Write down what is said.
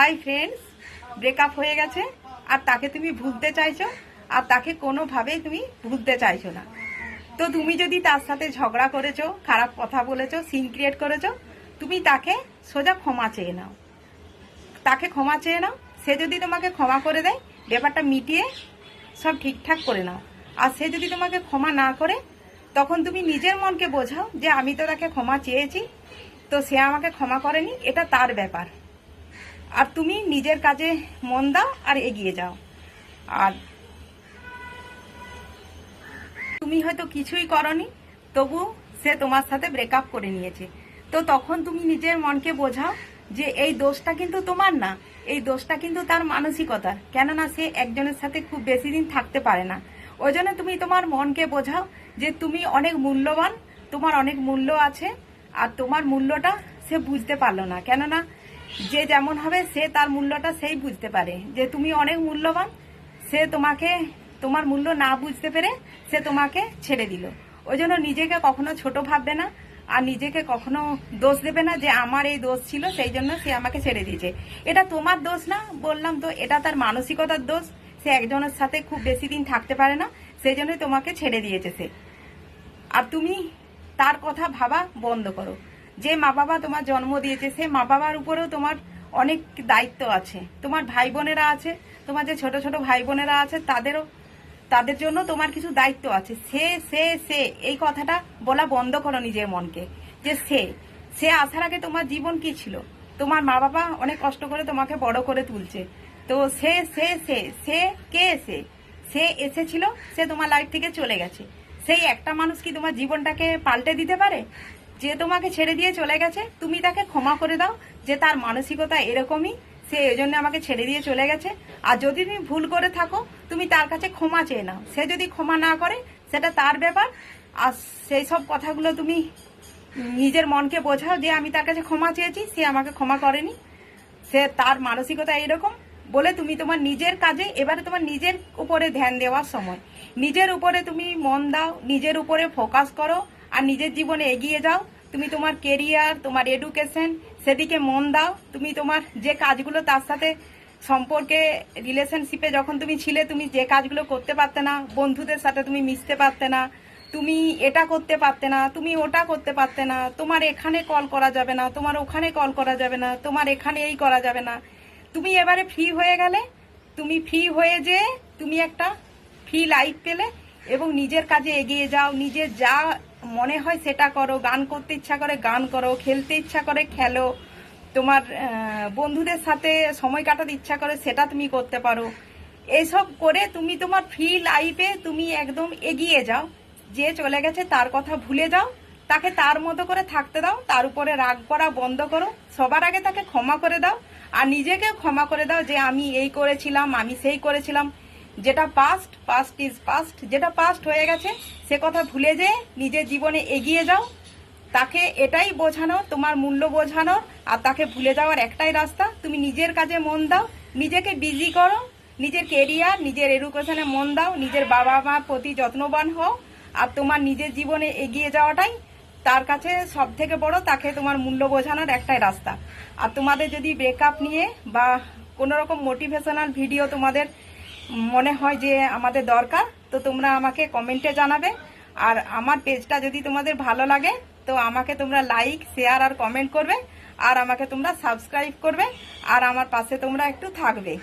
Hi friends, breakup হয়ে গেছে আর তাকে তুমি ভুলতে চাইছো আর তাকে কোনোভাবেই তুমি ভুলতে চাইছো না। তো তুমি যদি তার সাথে ঝগড়া করেছো, খারাপ কথা বলেছো, সিন ক্রিয়েট করেছো, তুমি তাকে সোজা ক্ষমা চেয়ে নাও। তাকে ক্ষমা চেয়ে নাও। সে যদি তোমাকে ক্ষমা করে দেয়, ব্যাপারটা মিটিয়ে সব ঠিকঠাক করে নাও। আর সে যদি তোমাকে ক্ষমা না করে, তখন তুমি নিজের মনকে বোঝাও যে আমি তো তাকে ক্ষমা চেয়েছি, তো সে আমাকে ক্ষমা করেনি, এটা তার ব্যাপার। আর তুমি নিজের কাজে মন দাও আর এগিয়ে যাও। আর তুমি হয়তো কিছুই করনি, তবু সে তোমার সাথে ব্রেকআপ করে নিয়েছে, তো তখন তুমি নিজের মনকে বোঝাও যে এই দোষটা কিন্তু তোমার না, এই দোষটা কিন্তু তার মানসিকতার। কেননা সে একজনের সাথে খুব বেশি দিন থাকতে পারে না। ওই জন্য তুমি তোমার মনকে বোঝাও যে তুমি অনেক মূল্যবান, তোমার অনেক মূল্য আছে, আর তোমার মূল্যটা সে বুঝতে পারলো না। কেননা যে যেমন হবে সে তার মূল্যটা সেই বুঝতে পারে যে তুমি অনেক মূল্যবান। সে তোমাকে তোমার মূল্য না বুঝতে পেরে সে তোমাকে ছেড়ে দিল। ওই জন্য নিজেকে কখনো ছোট ভাববে না আর নিজেকে কখনো দোষ দেবে না যে আমার এই দোষ ছিল সেই জন্য সে আমাকে ছেড়ে দিয়েছে। এটা তোমার দোষ না, বললাম তো, এটা তার মানসিকতার দোষ। সে একজনের সাথে খুব বেশি দিন থাকতে পারে না, সেই জন্যই তোমাকে ছেড়ে দিয়েছে সে। আর তুমি তার কথা ভাবা বন্ধ করো। যে মা বাবা তোমার জন্ম দিয়েছে, সে মা বাবার উপরেও তোমার অনেক দায়িত্ব আছে। তোমার ভাই বোনেরা আছে, তোমার যে ছোট ছোট ভাই বোনেরা আছে তাদের জন্য তোমার কিছু দায়িত্ব আছে। সে সে সে এই কথাটা বলা বন্ধ করো নিজের মনকে, যে সে সে আসার আগে তোমার জীবন কি ছিল। তোমার মা বাবা অনেক কষ্ট করে তোমাকে বড় করে তুলছে, তো সে সে সে সে কে সে সে এসেছিল, সে তোমার লাইফ থেকে চলে গেছে। সেই একটা মানুষ কি তোমার জীবনটাকে পাল্টে দিতে পারে? যে তোমাকে ছেড়ে দিয়ে চলে গেছে, তুমি তাকে ক্ষমা করে দাও যে তার মানসিকতা এরকমই, সে এই জন্য আমাকে ছেড়ে দিয়ে চলে গেছে। আর যদি তুমি ভুল করে থাকো, তুমি তার কাছে ক্ষমা চেয়ে নাও। সে যদি ক্ষমা না করে, সেটা তার ব্যাপার। আর সেই সব কথাগুলো তুমি নিজের মনকে বোঝাও যে আমি তার কাছে ক্ষমা চেয়েছি, সে আমাকে ক্ষমা করেনি, সে তার মানসিকতা এইরকম বলে তুমি তোমার নিজের কাজে, এবারে তোমার নিজের উপরে ধ্যান দেওয়ার সময়। নিজের উপরে তুমি মন দাও, নিজের উপরে ফোকাস করো আর নিজের জীবনে এগিয়ে যাও। তুমি তোমার কেরিয়ার, তোমার এডুকেশন, সেদিকে মন দাও। তুমি তোমার যে কাজগুলো তার সাথে সম্পর্কে, রিলেশনশিপে যখন তুমি ছিলে, তুমি যে কাজগুলো করতে পারতে না, বন্ধুদের সাথে তুমি মিশতে পারতে না, তুমি এটা করতে পারতে না, তুমি ওটা করতে পারতে না, তোমার এখানে কল করা যাবে না, তোমার ওখানে কল করা যাবে না, তোমার এখানে এই করা যাবে না, তুমি এবারে ফ্রি হয়ে গেলে। তুমি ফ্রি হয়ে যে তুমি একটা ফ্রি লাইফ পেলে এবং নিজের কাজে এগিয়ে যাও। নিজের যা মনে হয় সেটা করো। গান করতে ইচ্ছা করে গান করো, খেলতে ইচ্ছা করে খেলো, তোমার বন্ধুদের সাথে সময় কাটাতে ইচ্ছা করে সেটা তুমি করতে পারো। এইসব করে তুমি তোমার ফ্রি লাইফে তুমি একদম এগিয়ে যাও। যে চলে গেছে তার কথা ভুলে যাও, তাকে তার মতো করে থাকতে দাও, তার উপরে রাগ করা বন্ধ করো। সবার আগে তাকে ক্ষমা করে দাও আর নিজেকে ক্ষমা করে দাও যে আমি এই করেছিলাম, আমি সেই করেছিলাম। যেটা পাস্ট, পাস্ট ইজ পাস্ট। যেটা পাস্ট হয়ে গেছে সে কথা ভুলে যেয়ে নিজের জীবনে এগিয়ে যাও। তাকে এটাই বোঝানো, তোমার মূল্য বোঝানোর আর তাকে ভুলে যাওয়ার একটাই রাস্তা। তুমি নিজের কাজে মন দাও, নিজেকে বিজি করো, নিজের কেরিয়ার, নিজের এডুকেশনে মন দাও, নিজের বাবা মার প্রতি যত্নবান হও। আর তোমার নিজের জীবনে এগিয়ে যাওয়াটাই তার কাছে সব থেকে বড়, তাকে তোমার মূল্য বোঝানোর একটাই রাস্তা। আর তোমাদের যদি ব্রেকআপ নিয়ে বা কোনো রকম মোটিভেশনাল ভিডিও তোমাদের মনে হয় যে আমাদের দরকার, তো তোমরা আমাকে কমেন্টে জানাবে। আর আমার পেজটা যদি তোমাদের ভালো লাগে, তো আমাকে তোমরা লাইক, শেয়ার আর কমেন্ট করবে। আর আমাকে তোমরা সাবস্ক্রাইব করবে আর আমার পাশে তোমরা একটু থাকবে।